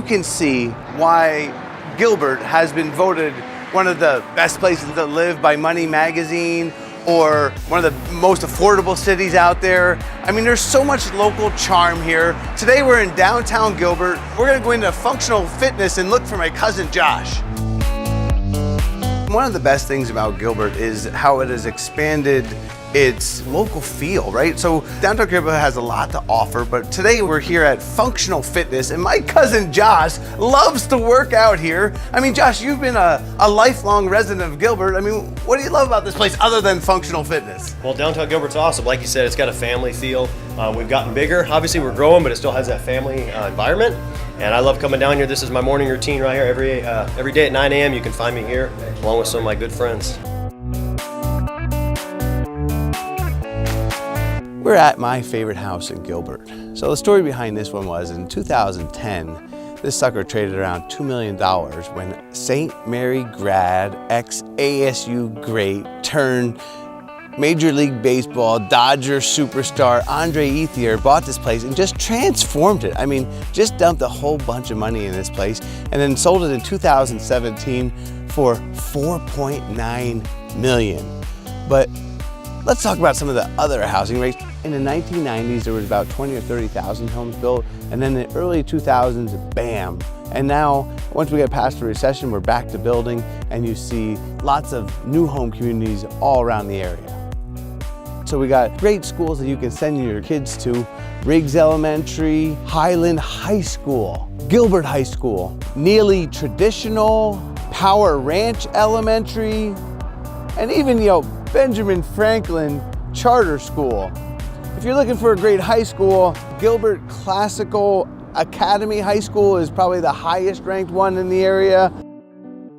can see why Gilbert has been voted one of the best places to live by Money Magazine, or one of the most affordable cities out there. I mean, there's so much local charm here. Today we're in downtown Gilbert. We're gonna go into functional fitness and look for my cousin Josh. One of the best things about Gilbert is how it has expanded its local feel, right? So downtown Gilbert has a lot to offer, but today we're here at Functional Fitness, and my cousin Josh loves to work out here. I mean, Josh, you've been a lifelong resident of Gilbert. I mean, what do you love about this place other than functional fitness? Well, downtown Gilbert's awesome. Like you said, it's got a family feel. We've gotten bigger. Obviously, we're growing, but it still has that family environment. And I love coming down here. This is my morning routine right here. Every day at 9 a.m. you can find me here, along with some of my good friends. We're at my favorite house in Gilbert. So the story behind this one was in 2010, this sucker traded around $2 million when St. Mary grad, ex-ASU great, turned Major League Baseball, Dodger superstar Andre Ethier bought this place and just transformed it. I mean, just dumped a whole bunch of money in this place and then sold it in 2017 for $4.9 million. But let's talk about some of the other housing rates. In the 1990s, there was about 20 or 30,000 homes built, and then in the early 2000s, bam. And now, once we get past the recession, we're back to building, and you see lots of new home communities all around the area. So we got great schools that you can send your kids to: Riggs Elementary, Highland High School, Gilbert High School, Neely Traditional, Power Ranch Elementary, and even, Benjamin Franklin Charter School. If you're looking for a great high school, Gilbert Classical Academy High School is probably the highest ranked one in the area.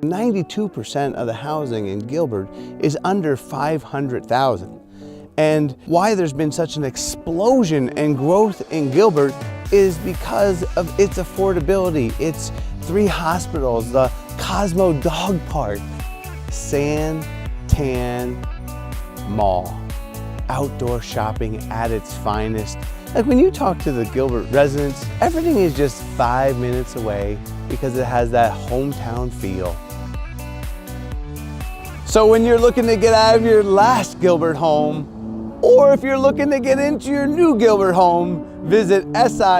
92% of the housing in Gilbert is under 500,000. And why there's been such an explosion and growth in Gilbert is because of its affordability. It's 3 hospitals, the Cosmo Dog Park, San Tan Mall. Outdoor shopping at its finest. Like when you talk to the Gilbert residents, everything is just 5 minutes away because it has that hometown feel. So when you're looking to get out of your last Gilbert home, or if you're looking to get into your new Gilbert home, visit sibbach.com.